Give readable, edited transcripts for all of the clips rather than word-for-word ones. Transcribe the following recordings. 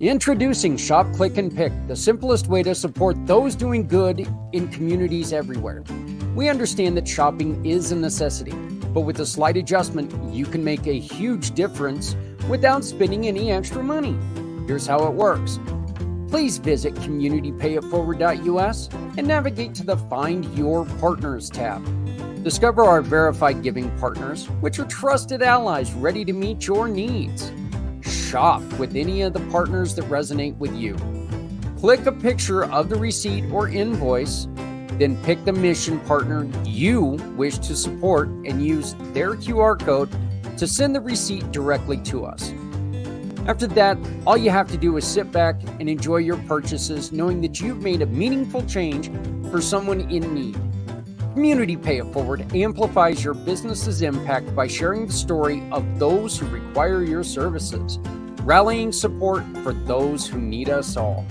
Introducing Shop, Click, and Pick, the simplest way to support those doing good in communities everywhere. We understand that shopping is a necessity, but with a slight adjustment, you can make a huge difference without spending any extra money. Here's how it works. Please visit communitypayitforward.us and navigate to the Find Your Partners tab. Discover our verified giving partners, which are trusted allies ready to meet your needs. Shop with any of the partners that resonate with you. Click a picture of the receipt or invoice, then pick the mission partner you wish to support and use their QR code to send the receipt directly to us. After that, all you have to do is sit back and enjoy your purchases, knowing that you've made a meaningful change for someone in need. Community Pay It Forward amplifies your business's impact by sharing the story of those who require your services, rallying support for those who need us all.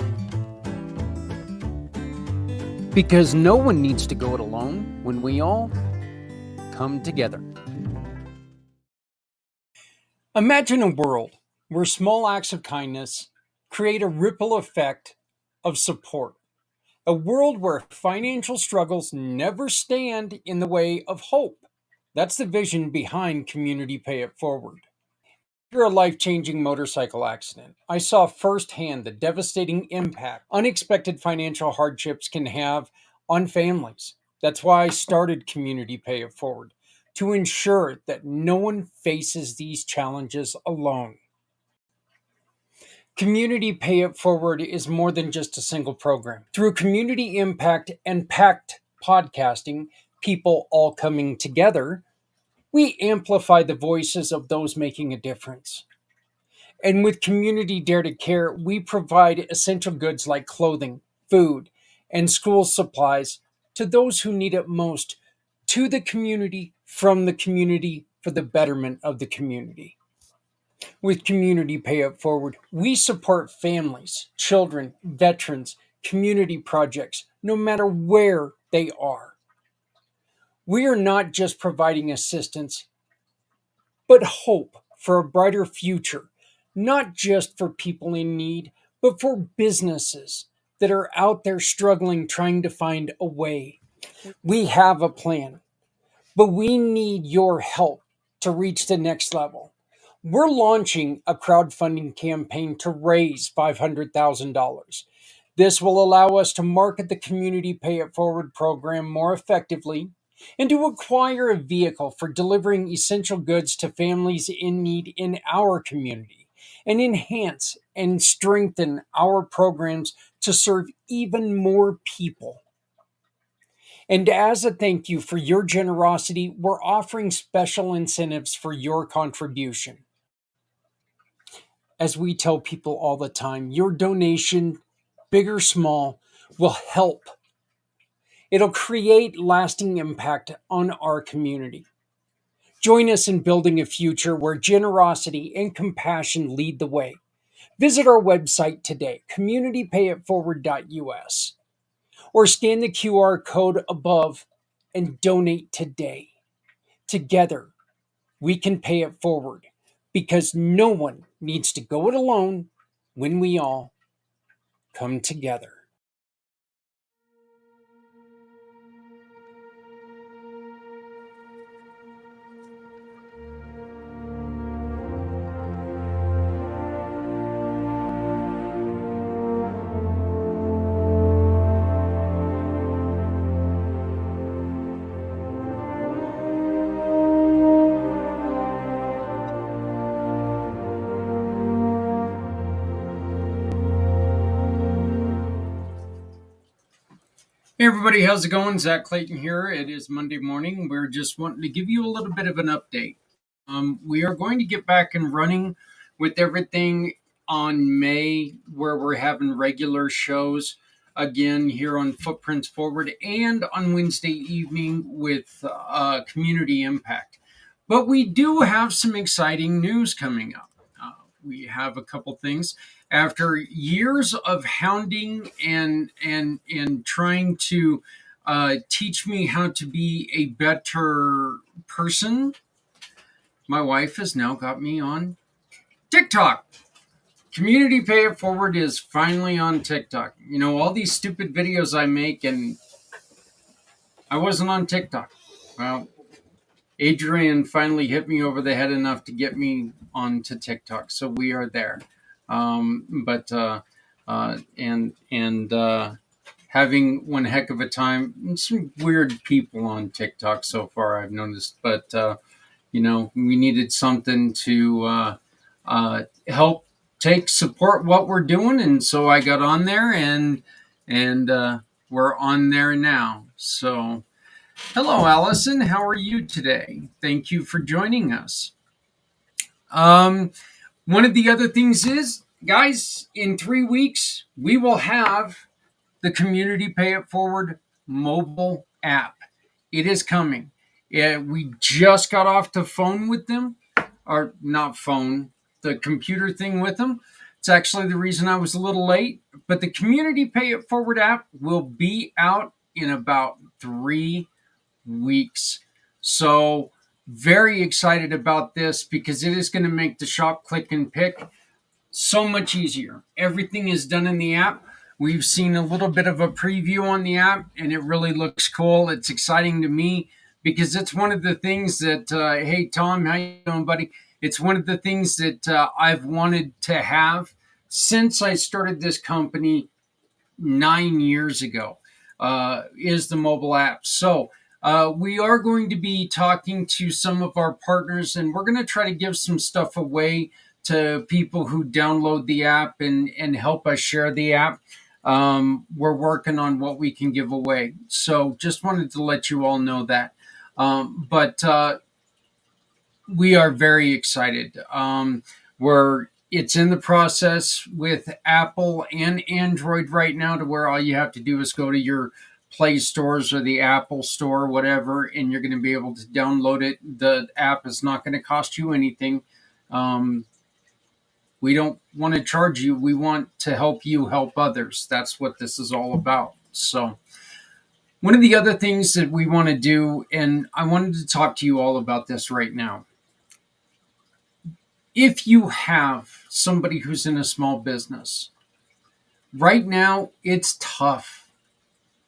Because no one needs to go it alone when we all come together. Imagine a world where small acts of kindness create a ripple effect of support. A world where financial struggles never stand in the way of hope. That's the vision behind Community Pay It Forward. After a life-changing motorcycle accident, I saw firsthand the devastating impact unexpected financial hardships can have on families. That's why I started Community Pay It Forward, to ensure that no one faces these challenges alone. Community Pay It Forward is more than just a single program. Through community impact and packed podcasting, people all coming together, we amplify the voices of those making a difference. And with Community Dare to Care, we provide essential goods like clothing, food, and school supplies to those who need it most, to the community, from the community, for the betterment of the community. With Community Pay It Forward, we support families, children, veterans, community projects, no matter where they are. We are not just providing assistance, but hope for a brighter future, not just for people in need, but for businesses that are out there struggling, trying to find a way. We have a plan, but we need your help to reach the next level. We're launching a crowdfunding campaign to raise $500,000. This will allow us to market the Community Pay It Forward program more effectively and to acquire a vehicle for delivering essential goods to families in need in our community, and enhance and strengthen our programs to serve even more people. And as a thank you for your generosity, we're offering special incentives for your contribution. As we tell people all the time, your donation, big or small, will help. It'll create lasting impact on our community. Join us in building a future where generosity and compassion lead the way. Visit our website today, communitypayitforward.us, or scan the QR code above and donate today. Together, we can pay it forward, because no one needs to go it alone when we all come together. Hey everybody, how's it going? Zach Clayton here. It is Monday morning. We're just wanting to give you a little bit of an update. We are going to get back and running with everything on May, where we're having regular shows again here on Footprints Forward, and on Wednesday evening with Community Impact. But we do have some exciting news coming up. We have a couple things. After years of hounding and trying to teach me how to be a better person, my wife has now got me on TikTok. Community Pay It Forward is finally on TikTok. You know, all these stupid videos I make, and I wasn't on TikTok. Well, Adrian finally hit me over the head enough to get me onto TikTok, so we are there. But and having one heck of a time. Some weird people on TikTok so far, I've noticed, but you know, we needed something to help take support what we're doing, and so I got on there, and we're on there now. So, hello, Allison. How are you today? Thank you for joining us. Um, One of the other things is, guys, in 3 weeks we will have the Community Pay It Forward mobile app. It is coming. Yeah, we just got off the phone with them, or not phone, the computer thing with them. It's actually the reason I was a little late. But the Community Pay It Forward app will be out in about 3 weeks. So, very excited about this because it is going to make the shop, click, and pick so much easier. Everything is done in the app. We've seen a little bit of a preview on the app, and it really looks cool. It's exciting to me because it's one of the things that, hey, Tom, how you doing, buddy? It's one of the things that I've wanted to have since I started this company 9 years ago, is the mobile app. So we are going to be talking to some of our partners, and we're going to try to give some stuff away to people who download the app and help us share the app. We're working on what we can give away. So just wanted to let you all know that. But we are very excited. It's in the process with Apple and Android right now, to where all you have to do is go to your Play stores or the Apple store, whatever, and you're going to be able to download it. The app is not going to cost you anything. Um, we don't want to charge you. We want to help you help others. That's what this is all about. So, one of the other things that we want to do, and I wanted to talk to you all about this right now. If you have somebody who's in a small business, right now it's tough.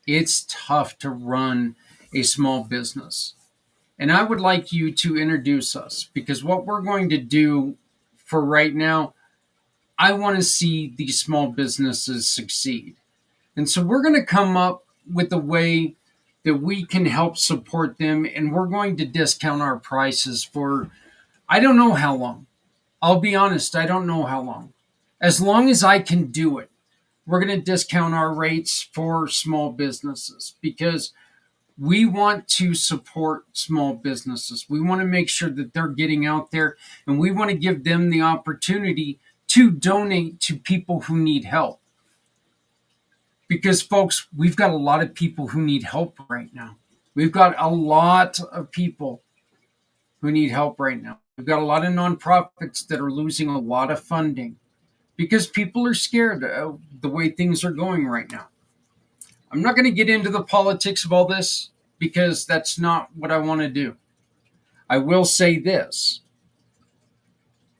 It's tough to run a small business. And I would like you to introduce us, because what we're going to do for right now, I want to see these small businesses succeed. And so we're going to come up with a way that we can help support them, and we're going to discount our prices for, I don't know how long. I'll be honest, I don't know how long. As long as I can do it, we're going to discount our rates for small businesses, because we want to support small businesses. We want to make sure that they're getting out there, and we want to give them the opportunity to donate to people who need help. Because, folks, we've got a lot of people who need help right now. We've got a lot of people who need help right now. We've got a lot of nonprofits that are losing a lot of funding because people are scared of the way things are going right now. I'm not going to get into the politics of all this because that's not what I want to do. I will say this.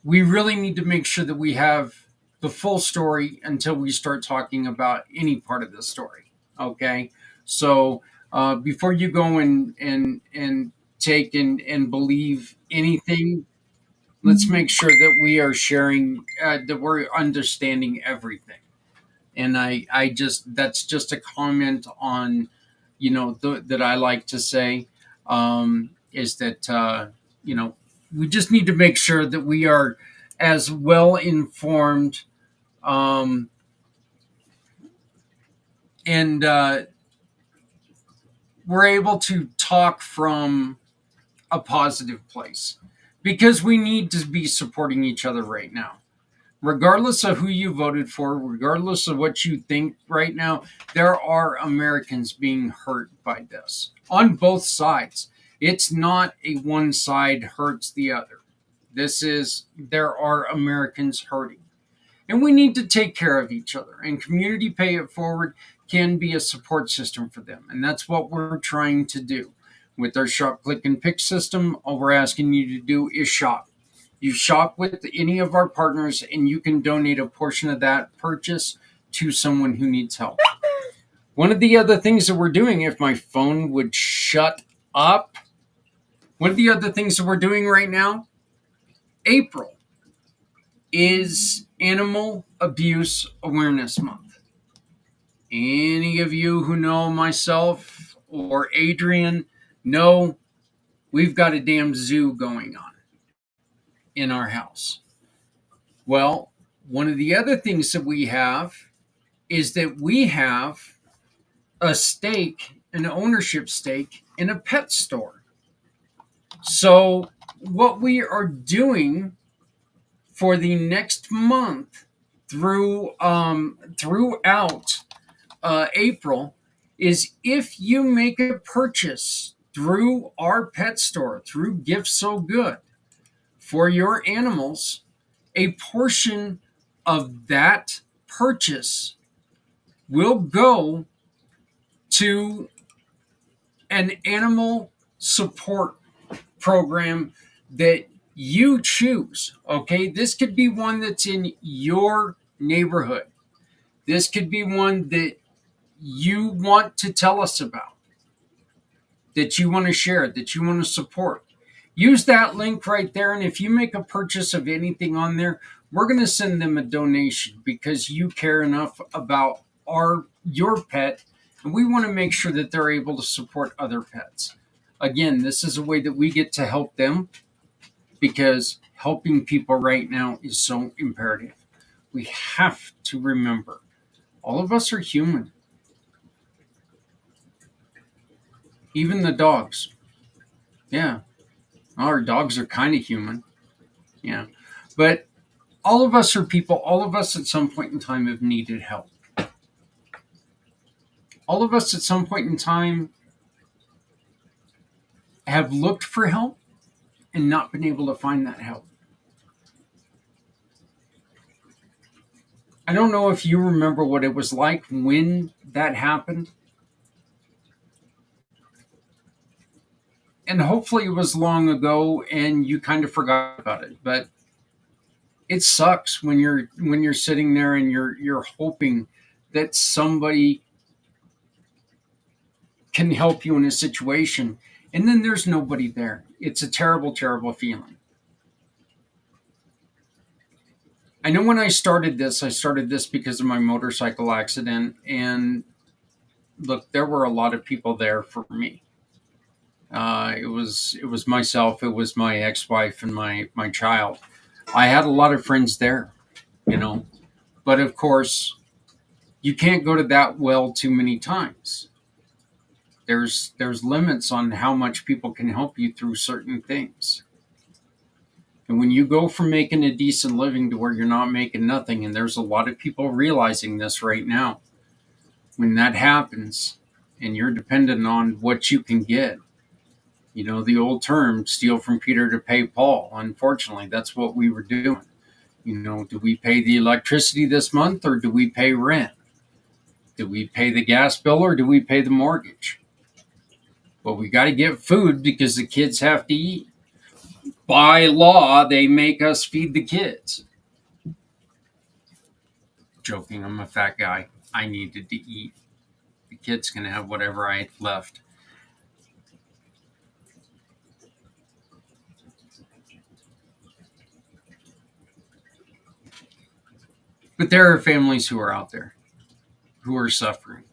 We really need to make sure that we have the full story until we start talking about any part of the story. Okay? So before you go and take and believe anything, let's make sure that we are sharing, that we're understanding everything. And I just, that's just a comment on, that I like to say, is that, we just need to make sure that we are as well informed, and we're able to talk from a positive place, because we need to be supporting each other right now. Regardless of who you voted for, regardless of what you think right now, there are Americans being hurt by this on both sides. It's not a one side hurts the other. There are Americans hurting. And we need to take care of each other. And Community Pay It Forward can be a support system for them. And that's what we're trying to do. With our shop, click, and pick system, all we're asking you to do is shop. You shop with any of our partners and you can donate a portion of that purchase to someone who needs help. One of the other things that we're doing, if my phone would shut up, one of the other things that we're doing right now, April, is Animal Abuse Awareness Month. Any of you who know myself or Adrian know we've got a damn zoo going on in our house. Well, one of the other things that we have is that we have a stake, an ownership stake in a pet store. So what we are doing for the next month throughout April is if you make a purchase through our pet store, through Gifts So Good, for your animals, a portion of that purchase will go to an animal support program that you choose. Okay, this could be one that's in your neighborhood. This could be one that you want to tell us about, that you want to share, that you want to support. Use that link right there. And if you make a purchase of anything on there, we're going to send them a donation because you care enough about your pet. And we want to make sure that they're able to support other pets. Again, this is a way that we get to help them because helping people right now is so imperative. We have to remember all of us are human. Even the dogs. Yeah. Our dogs are kind of human. Yeah. But all of us are people. All of us at some point in time have needed help. All of us at some point in time have looked for help and not been able to find that help. I don't know if you remember what it was like when that happened. And hopefully it was long ago and you kind of forgot about it. But it sucks when you're sitting there and you're hoping that somebody can help you in a situation and then there's nobody there. It's a terrible, terrible feeling. I know when I started this because of my motorcycle accident. And look, there were a lot of people there for me. It was myself, it was my ex-wife and my child. I had a lot of friends there, but of course you can't go to that well too many times. There's limits on how much people can help you through certain things. And when you go from making a decent living to where you're not making nothing, and there's a lot of people realizing this right now, when that happens and you're dependent on what you can get, the old term, steal from Peter to pay Paul. Unfortunately, that's what we were doing. Do we pay the electricity this month or do we pay rent? Do we pay the gas bill or do we pay the mortgage? Well, we got to get food because the kids have to eat. By law, they make us feed the kids. Joking, I'm a fat guy. I needed to eat. The kids can have whatever I left. But there are families who are out there who are suffering.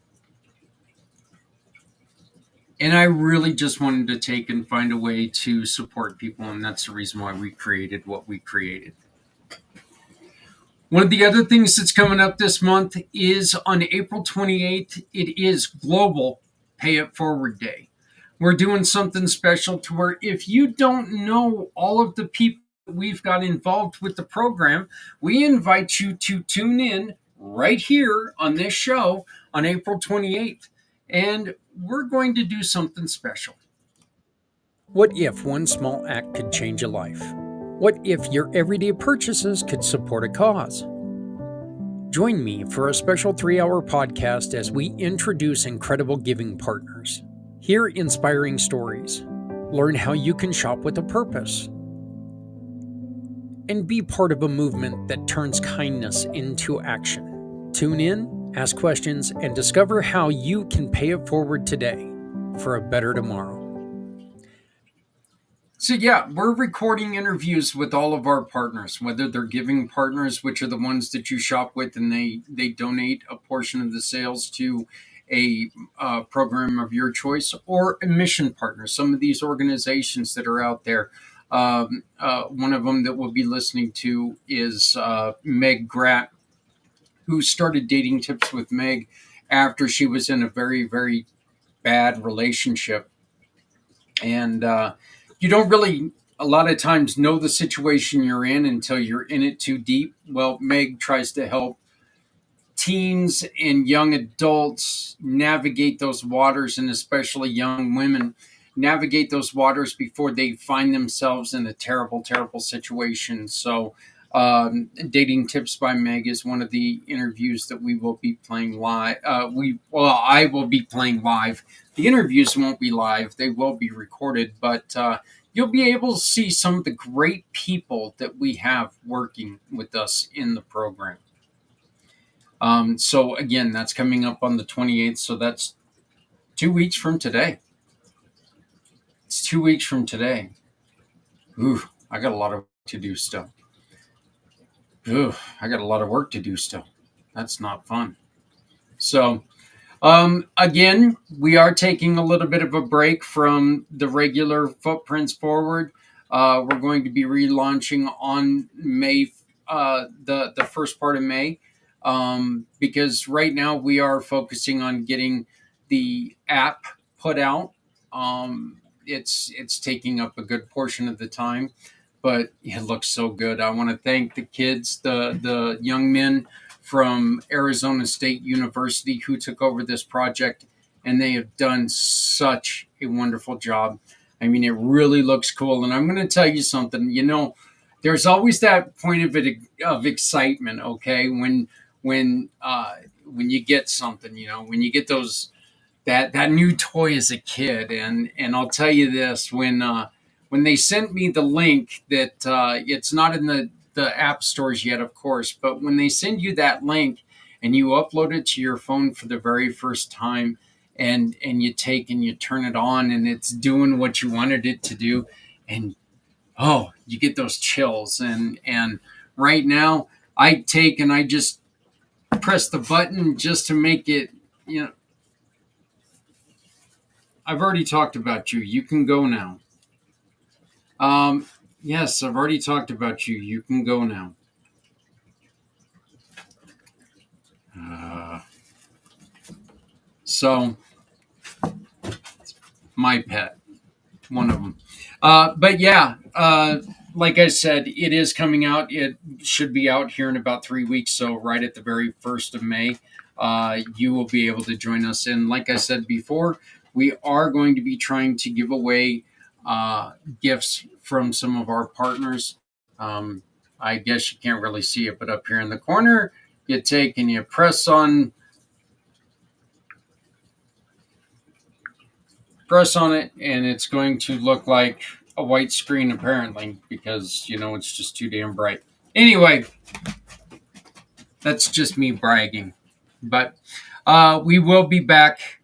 And I really just wanted to take and find a way to support people. And that's the reason why we created what we created. One of the other things that's coming up this month is on April 28th, it is Global Pay It Forward Day. We're doing something special to where if you don't know all of the people we've got involved with the program, we invite you to tune in right here on this show on April 28th. And we're going to do something special. What if one small act could change a life? What if your everyday purchases could support a cause? Join me for a special 3-hour podcast as we introduce incredible giving partners. Hear inspiring stories. Learn how you can shop with a purpose. and be part of a movement that turns kindness into action. Tune in, ask questions, and discover how you can pay it forward today for a better tomorrow. So yeah, we're recording interviews with all of our partners, whether they're giving partners, which are the ones that you shop with, and they donate a portion of the sales to a program of your choice, or a mission partner. Some of these organizations that are out there. One of them that we'll be listening to is Meg Gratt, who started Dating Tips with Meg after she was in a very, very bad relationship. And you don't really, a lot of times, know the situation you're in until you're in it too deep. Well, Meg tries to help teens and young adults navigate those waters, and especially young women navigate those waters before they find themselves in a terrible, terrible situation. So, Dating Tips by Meg is one of the interviews that we will be playing live. I will be playing live. The interviews won't be live; they will be recorded, but you'll be able to see some of the great people that we have working with us in the program. So again, that's coming up on the 28th. So that's 2 weeks from today. It's 2 weeks from today. Ooh, I got a lot of work to do still. I got a lot of work to do still. That's not fun. So, again, we are taking a little bit of a break from the regular Footprints Forward. We're going to be relaunching on May, the first part of May, because right now we are focusing on getting the app put out. It's taking up a good portion of the time, but it looks so good. I want to thank the kids, the young men from Arizona State University who took over this project, and they have done such a wonderful job. I mean, it really looks cool. And I'm going to tell you something. There's always that point of excitement. Okay, when you get something, when you get that new toy as a kid, and I'll tell you this, when they sent me the link that it's not in the app stores yet, of course, but when they send you that link and you upload it to your phone for the very first time, and you take and you turn it on and it's doing what you wanted it to do, and you get those chills. And right now I take and I just press the button just to make it, I've already talked about you. You can go now. Yes, I've already talked about you. You can go now. So, my pet, one of them. But yeah, like I said, it is coming out. It should be out here in about 3 weeks. So, right at the very 1st of May, you will be able to join us. And like I said before, we are going to be trying to give away gifts from some of our partners. I guess you can't really see it, but up here in the corner, you take and you press on it, and it's going to look like a white screen, apparently, because it's just too damn bright. Anyway, that's just me bragging. But we will be back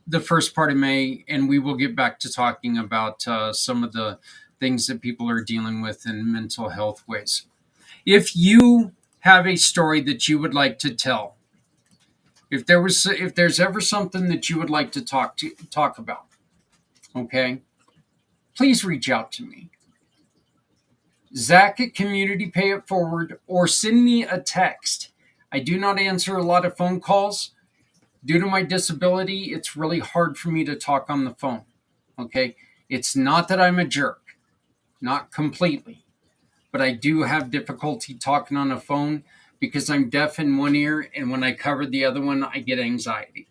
the first part of May, and we will get back to talking about some of the things that people are dealing with in mental health ways. If you have a story that you would like to tell, if there's ever something that you would like to talk about, okay, please reach out to me, Zach at Community Pay It Forward, or send me a text. I do not answer a lot of phone calls. Due to my disability, it's really hard for me to talk on the phone. Okay, it's not that I'm a jerk, not completely, but I do have difficulty talking on a phone because I'm deaf in one ear, and when I cover the other one, I get anxiety.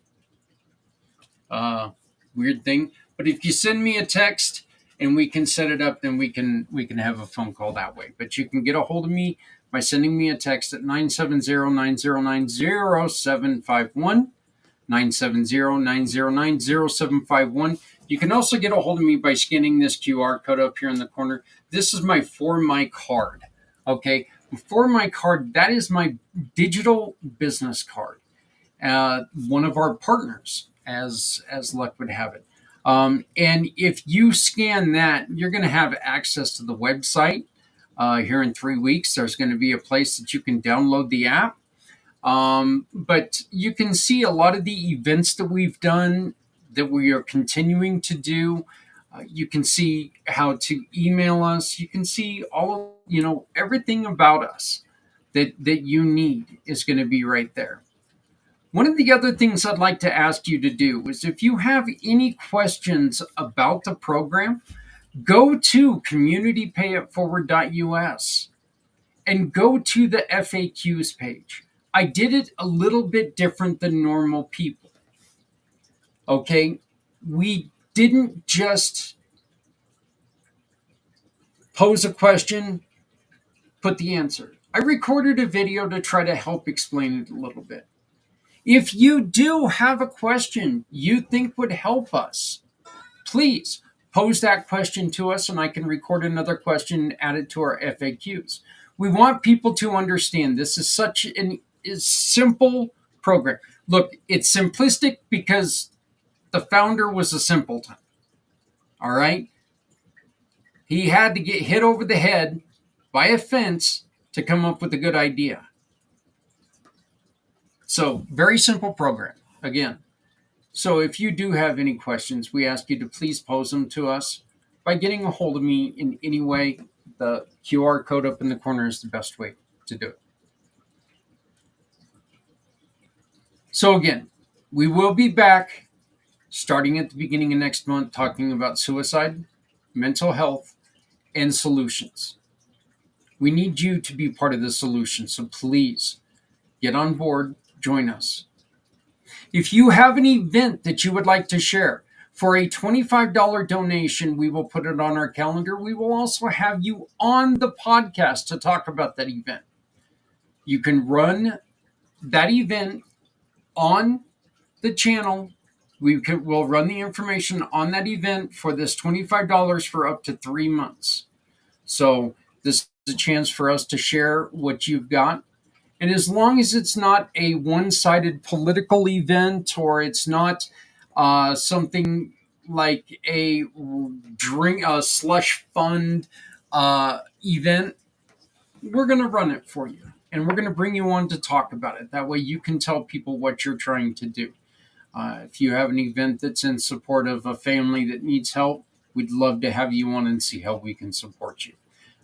Weird thing. But if you send me a text and we can set it up, then we can have a phone call that way. But you can get a hold of me by sending me a text at 970-909-0751. 970-909-0751. You can also get a hold of me by scanning this QR code up here in the corner. This is my For My card. Okay, for my card, that is my digital business card. One of our partners, as luck would have it. And if you scan that, you're going to have access to the website. Here in 3 weeks, there's going to be a place that you can download the app. But you can see a lot of the events that we've done, that we are continuing to do. You can see how to email us. You can see all of, everything about us that you need is going to be right there. One of the other things I'd like to ask you to do is, if you have any questions about the program, go to communitypayitforward.us and go to the FAQs page. I did it a little bit different than normal people. Okay? We didn't just pose a question, put the answer. I recorded a video to try to help explain it a little bit. If you do have a question you think would help us, please pose that question to us, and I can record another question and add it to our FAQs. We want people to understand this is such a simple program. Look, it's simplistic because the founder was a simpleton. All right? He had to get hit over the head by a fence to come up with a good idea. So, very simple program. Again, so if you do have any questions, we ask you to please pose them to us by getting a hold of me in any way. The QR code up in the corner is the best way to do it. So again, we will be back starting at the beginning of next month talking about suicide, mental health, and solutions. We need you to be part of the solution, so please get on board, join us. If you have an event that you would like to share, for a $25 donation, we will put it on our calendar. We will also have you on the podcast to talk about that event. You can run that event on the channel. We'll run the information on that event for this $25 for up to 3 months. So this is a chance for us to share what you've got. And as long as it's not a one-sided political event, or it's not something like a slush fund event, we're going to run it for you. And we're going to bring you on to talk about it. That way you can tell people what you're trying to do. If you have an event that's in support of a family that needs help, we'd love to have you on and see how we can support you.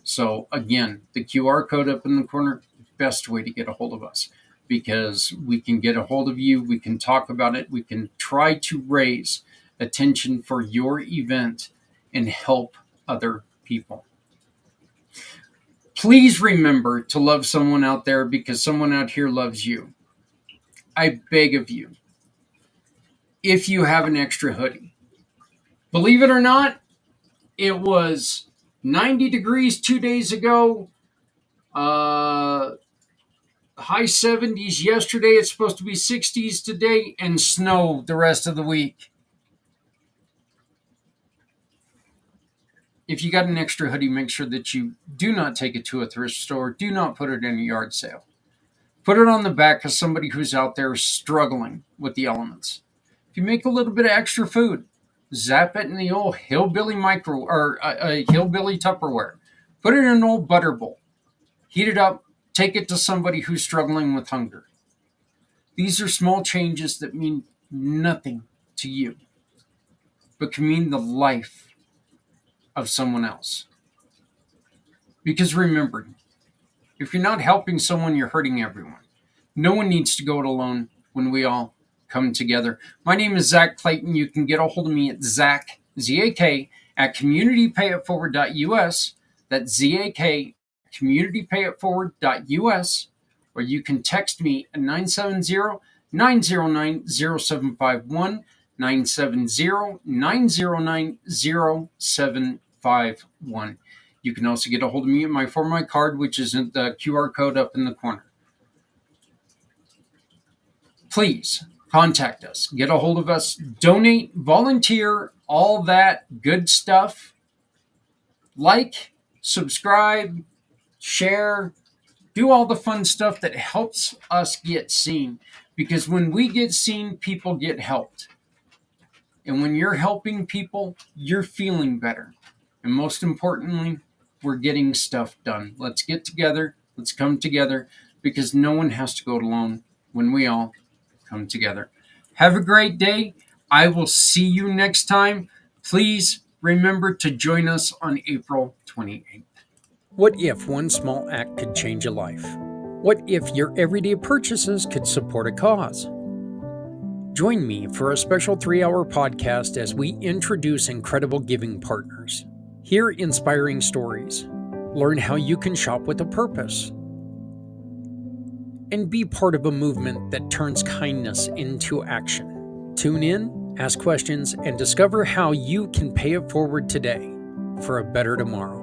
So again, the QR code up in the corner, best way to get a hold of us, because we can get a hold of you, we can talk about it, we can try to raise attention for your event and help other people. Please remember to love someone out there, because someone out here loves you. I beg of you, if you have an extra hoodie, believe it or not, it was 90 degrees 2 days ago, high 70s yesterday. It's supposed to be 60s today, and snow the rest of the week. If you got an extra hoodie, make sure that you do not take it to a thrift store. Do not put it in a yard sale. Put it on the back of somebody who's out there struggling with the elements. If you make a little bit of extra food, zap it in the old hillbilly hillbilly Tupperware. Put it in an old butter bowl. Heat it up. Take it to somebody who's struggling with hunger. These are small changes that mean nothing to you, but can mean the life of someone else. Because remember, if you're not helping someone, you're hurting everyone. No one needs to go it alone when we all come together. My name is Zach Clayton. You can get a hold of me at Zach, Z-A-K, at communitypayitforward.us. That's Z-A-K, communitypayitforward.us, or you can text me at 970-909-0751, 970-909-0751. You can also get a hold of me for my card, which is in the QR code up in the corner. Please contact us, get a hold of us, donate, volunteer, all that good stuff. Like, subscribe, share, do all the fun stuff that helps us get seen. Because when we get seen, people get helped. And when you're helping people, you're feeling better. And most importantly, we're getting stuff done. Let's get together. Let's come together, because no one has to go it alone when we all come together. Have a great day. I will see you next time. Please remember to join us on April 28th. What if one small act could change a life? What if your everyday purchases could support a cause? Join me for a special 3-hour podcast as we introduce incredible giving partners. Hear inspiring stories. Learn how you can shop with a purpose. And be part of a movement that turns kindness into action. Tune in, ask questions, and discover how you can pay it forward today for a better tomorrow.